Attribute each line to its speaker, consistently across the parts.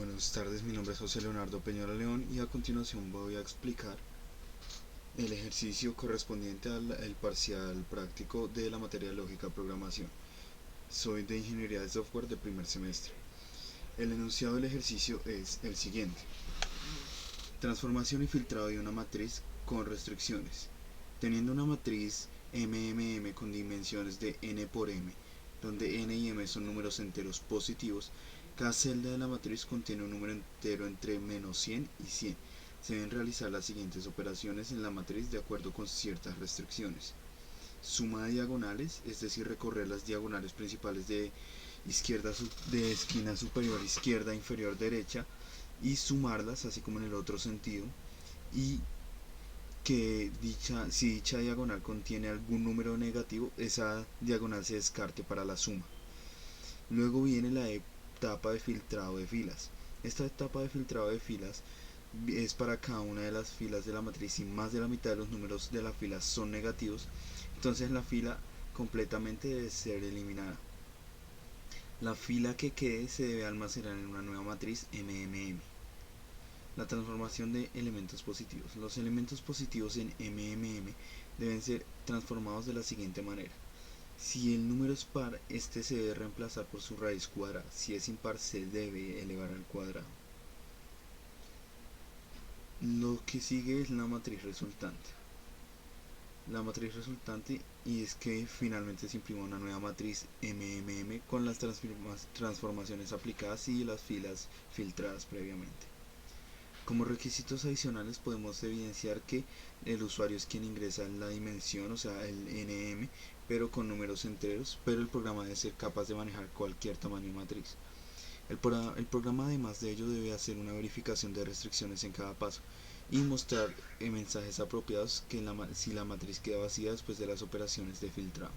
Speaker 1: Buenas tardes, mi nombre es José Leonardo Peñora León y a continuación voy a explicar el ejercicio correspondiente al parcial práctico de la materia lógica programación. Soy de Ingeniería de Software de primer semestre. El enunciado del ejercicio es el siguiente: transformación y filtrado de una matriz con restricciones. Teniendo una matriz MMM con dimensiones de n por m, donde n y m son números enteros positivos, cada celda de la matriz contiene un número entero entre menos 100 y 100. Se deben realizar las siguientes operaciones en la matriz de acuerdo con ciertas restricciones: suma de diagonales, es decir, recorrer las diagonales principales de esquina superior izquierda, inferior derecha, y sumarlas, así como en el otro sentido, y que si dicha diagonal contiene algún número negativo, esa diagonal se descarte para la suma. Luego viene la etapa de filtrado de filas. Esta etapa de filtrado de filas es para cada una de las filas de la matriz. Si más de la mitad de los números de la fila son negativos, entonces la fila completamente debe ser eliminada. La fila que quede se debe almacenar en una nueva matriz MMM. La transformación de elementos positivos. Los elementos positivos en MMM deben ser transformados de la siguiente manera: si el número es par, este se debe reemplazar por su raíz cuadrada. Si es impar, se debe elevar al cuadrado. Lo que sigue es la matriz resultante. La matriz resultante, y es que finalmente se imprima una nueva matriz MMM con las transformaciones aplicadas y las filas filtradas previamente. Como requisitos adicionales podemos evidenciar que el usuario es quien ingresa la dimensión, o sea el NM, pero con números enteros, pero el programa debe ser capaz de manejar cualquier tamaño de matriz. El programa, además de ello, debe hacer una verificación de restricciones en cada paso y mostrar mensajes apropiados si la matriz queda vacía después de las operaciones de filtrado.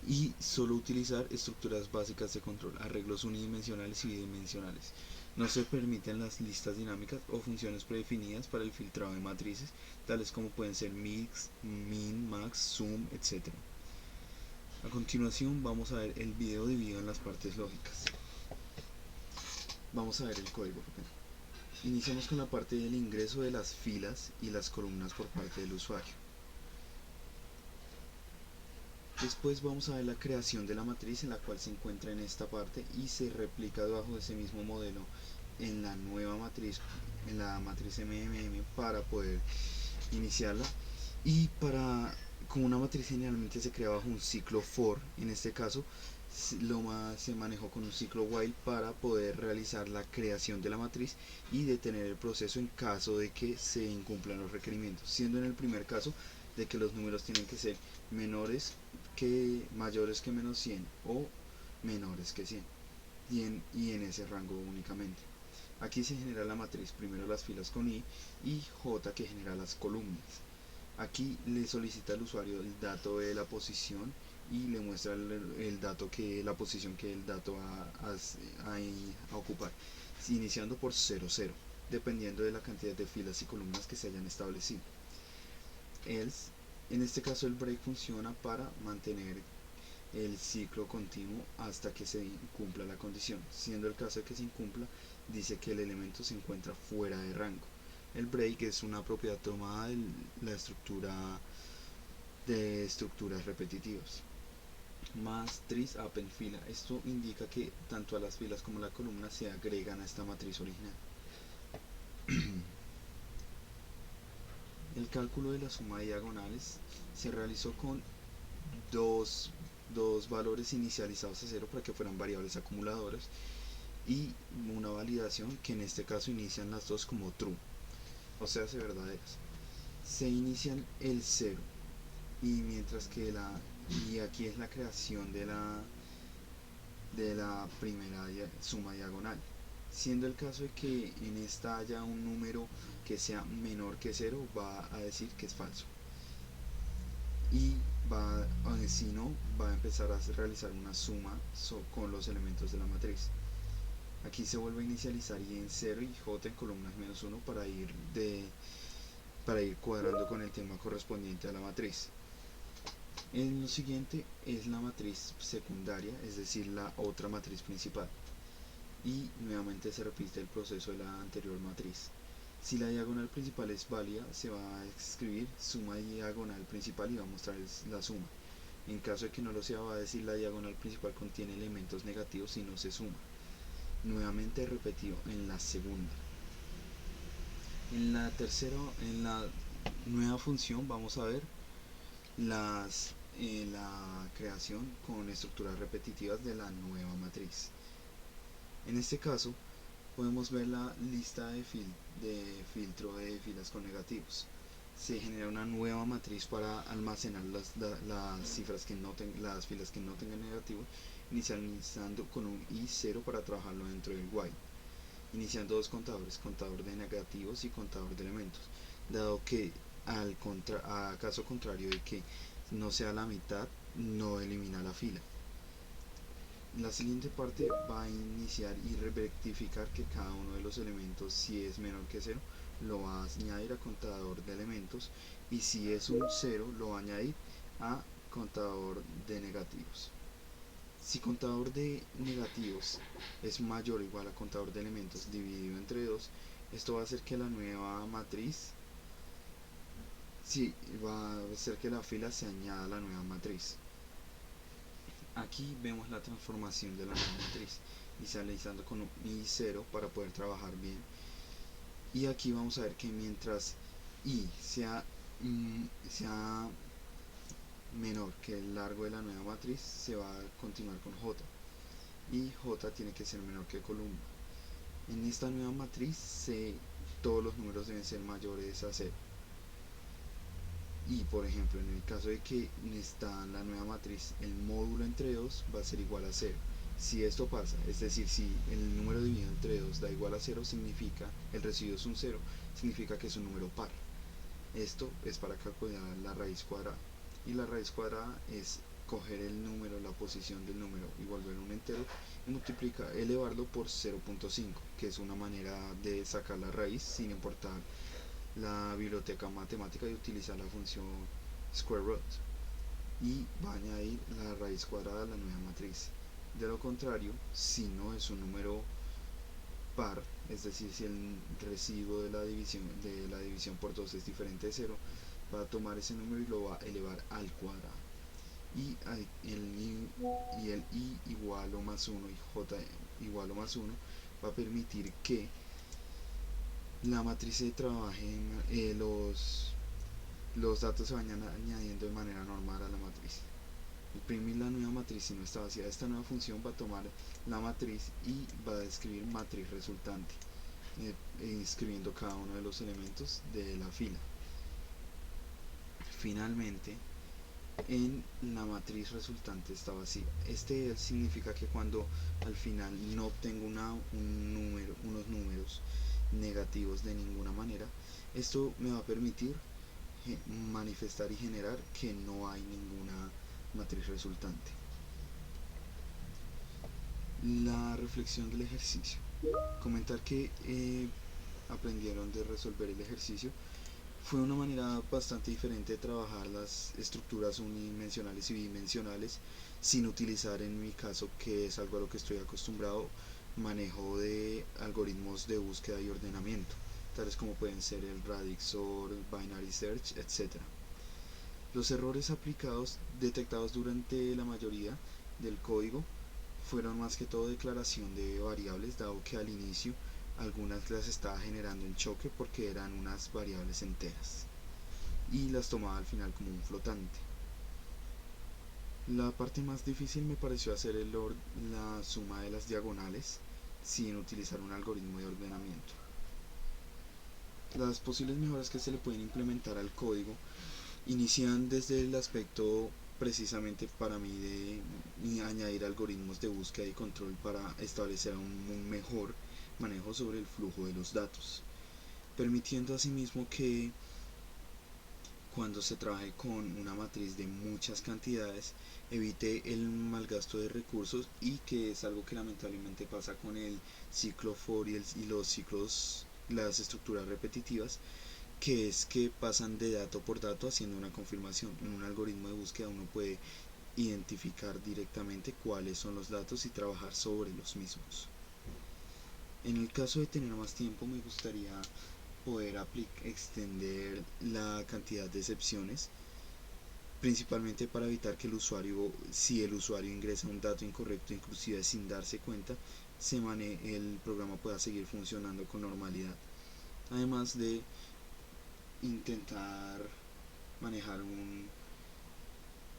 Speaker 1: Y solo utilizar estructuras básicas de control, arreglos unidimensionales y bidimensionales. No se permiten las listas dinámicas o funciones predefinidas para el filtrado de matrices, tales como pueden ser mix, min, max, sum, etc. A continuación vamos a ver el video dividido en las partes lógicas. Vamos a ver el código. Iniciamos con la parte del ingreso de las filas y las columnas por parte del usuario. Después vamos a ver la creación de la matriz, en la cual se encuentra en esta parte y se replica debajo de ese mismo modelo en la nueva matriz, en la matriz MMM, para poder iniciarla. Y como una matriz generalmente se crea bajo un ciclo for, en este caso se manejó con un ciclo while para poder realizar la creación de la matriz y detener el proceso en caso de que se incumplan los requerimientos, siendo en el primer caso de que los números tienen que ser mayores que menos 100 o menores que 100, y en ese rango únicamente. Aquí se genera la matriz, primero las filas con i y j, que genera las columnas. Aquí le solicita al usuario el dato de la posición y le muestra la posición que el dato va a ocupar, iniciando por 0, 0, dependiendo de la cantidad de filas y columnas que se hayan establecido. Else, en este caso el break funciona para mantener el ciclo continuo hasta que se incumpla la condición. Siendo el caso de que se incumpla, dice que el elemento se encuentra fuera de rango. El break es una propiedad tomada de la estructura de estructuras repetitivas. Matriz append fila. Esto indica que tanto a las filas como a la columna se agregan a esta matriz original. El cálculo de la suma de diagonales se realizó con dos valores inicializados a 0 para que fueran variables acumuladoras, y una validación que en este caso inician las dos como true, o sea, verdaderas. Se inician el 0, y mientras que aquí es la creación de la primera suma diagonal, siendo el caso de que en esta haya un número que sea menor que 0, va a decir que es falso, y si no, va a empezar a realizar una suma con los elementos de la matriz. Aquí se vuelve a inicializar y en 0 y j en columnas menos 1 para ir cuadrando con el tema correspondiente a la matriz. En lo siguiente es la matriz secundaria, es decir, la otra matriz principal. y nuevamente se repite el proceso de la anterior matriz. Si la diagonal principal es válida, se va a escribir suma diagonal principal y va a mostrar la suma. En caso de que no lo sea, va a decir la diagonal principal contiene elementos negativos y no se suma. Nuevamente repetido en la segunda. En la nueva función vamos a ver la creación con estructuras repetitivas de la nueva matriz. En este caso podemos ver la lista de filtro de filas con negativos. Se genera una nueva matriz para almacenar las filas que no tengan negativo, inicializando con un i0 para trabajarlo dentro del while, iniciando dos contadores, contador de negativos y contador de elementos, dado que a caso contrario de que no sea la mitad, no elimina la fila. La siguiente parte va a iniciar y rectificar que cada uno de los elementos, si es menor que 0, lo va a añadir a contador de elementos, y si es un 0 lo va a añadir a contador de negativos. Si contador de negativos es mayor o igual a contador de elementos dividido entre 2, esto va a hacer que la nueva matriz, va a hacer que la fila se añada a la nueva matriz. Aquí vemos la transformación de la nueva matriz, inicializando con un i0 para poder trabajar bien. Y aquí vamos a ver que mientras i sea menor que el largo de la nueva matriz, se va a continuar con j, y j tiene que ser menor que columna. En esta nueva matriz todos los números deben ser mayores a 0. Y por ejemplo, en el caso de que está la nueva matriz, el módulo entre 2 va a ser igual a 0. Si esto pasa, es decir, si el número dividido entre 2 da igual a 0, significa, el residuo es un 0, significa que es un número par. Esto es para calcular la raíz cuadrada. Y la raíz cuadrada es coger el número, la posición del número y volverlo un entero y elevarlo por 0.5, que es una manera de sacar la raíz sin importar la biblioteca matemática y utilizar la función square root, y va a añadir la raíz cuadrada a la nueva matriz. De lo contrario, si no es un número par, es decir, si el residuo de la división por 2 es diferente de 0, va a tomar ese número y lo va a elevar al cuadrado. Y el i igual o más 1 y j igual o más 1 va a permitir que la matriz se trabaje, los datos se vayan añadiendo de manera normal a la matriz. Imprimir la nueva matriz si no está vacía. Esta nueva función va a tomar la matriz y va a escribir matriz resultante, escribiendo cada uno de los elementos de la fila. Finalmente, en la matriz resultante está vacía. Este significa que cuando al final no obtengo unos números negativos de ninguna manera, esto me va a permitir manifestar y generar que no hay ninguna matriz resultante. La reflexión del ejercicio. Comentar que aprendieron de resolver el ejercicio. Fue una manera bastante diferente de trabajar las estructuras unidimensionales y bidimensionales sin utilizar, en mi caso, que es algo a lo que estoy acostumbrado, manejo de algoritmos de búsqueda y ordenamiento, tales como pueden ser el radix sort, binary search, etc. Los errores detectados durante la mayoría del código fueron más que todo declaración de variables, dado que al inicio algunas las estaba generando en choque porque eran unas variables enteras y las tomaba al final como un flotante. La parte más difícil me pareció hacer la suma de las diagonales sin utilizar un algoritmo de ordenamiento. Las posibles mejoras que se le pueden implementar al código inician desde el aspecto precisamente para mí de añadir algoritmos de búsqueda y control para establecer un mejor manejo sobre el flujo de los datos, permitiendo asimismo que cuando se trabaje con una matriz de muchas cantidades evite el malgasto de recursos, y que es algo que lamentablemente pasa con el ciclo for y las estructuras repetitivas, que es que pasan de dato por dato haciendo una confirmación. En un algoritmo de búsqueda uno puede identificar directamente cuáles son los datos y trabajar sobre los mismos. En el caso de tener más tiempo, me gustaría poder extender la cantidad de excepciones, principalmente para evitar que el usuario, si el usuario ingresa un dato incorrecto, inclusive sin darse cuenta, el programa pueda seguir funcionando con normalidad. Además de intentar manejar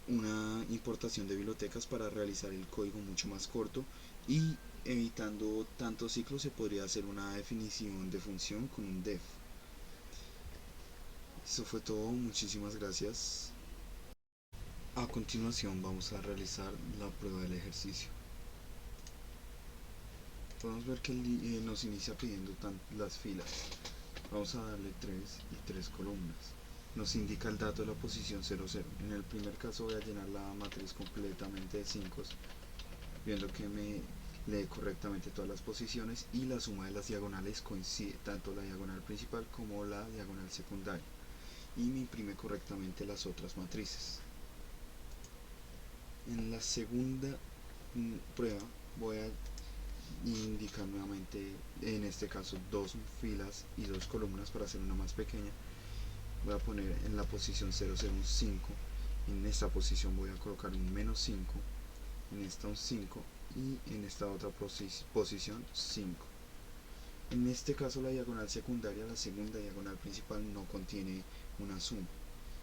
Speaker 1: una importación de bibliotecas para realizar el código mucho más corto, y evitando tantos ciclos se podría hacer una definición de función con un def. Eso fue todo, muchísimas gracias. A continuación vamos a realizar la prueba del ejercicio. Podemos ver que nos inicia pidiendo las filas. Vamos a darle 3 y 3 columnas. Nos indica el dato de la posición 0, 0. En el primer caso voy a llenar la matriz completamente de 5, viendo que me lee correctamente todas las posiciones y la suma de las diagonales coincide, tanto la diagonal principal como la diagonal secundaria, y me imprime correctamente las otras matrices. En la segunda prueba voy a indicar nuevamente, en este caso, 2 filas y 2 columnas para hacer una más pequeña. Voy a poner en la posición 0, 0 un 5, en esta posición voy a colocar un menos 5, en esta un 5 y en esta otra posición 5. En este caso la diagonal secundaria, la segunda diagonal principal, no contiene una suma,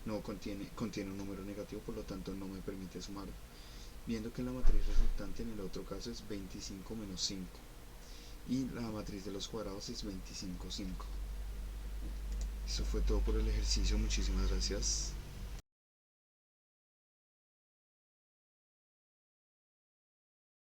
Speaker 1: no contiene un número negativo, por lo tanto no me permite sumarlo, viendo que la matriz resultante en el otro caso es 25 menos 5 y la matriz de los cuadrados es 25, 5. Eso fue todo por el ejercicio, muchísimas gracias.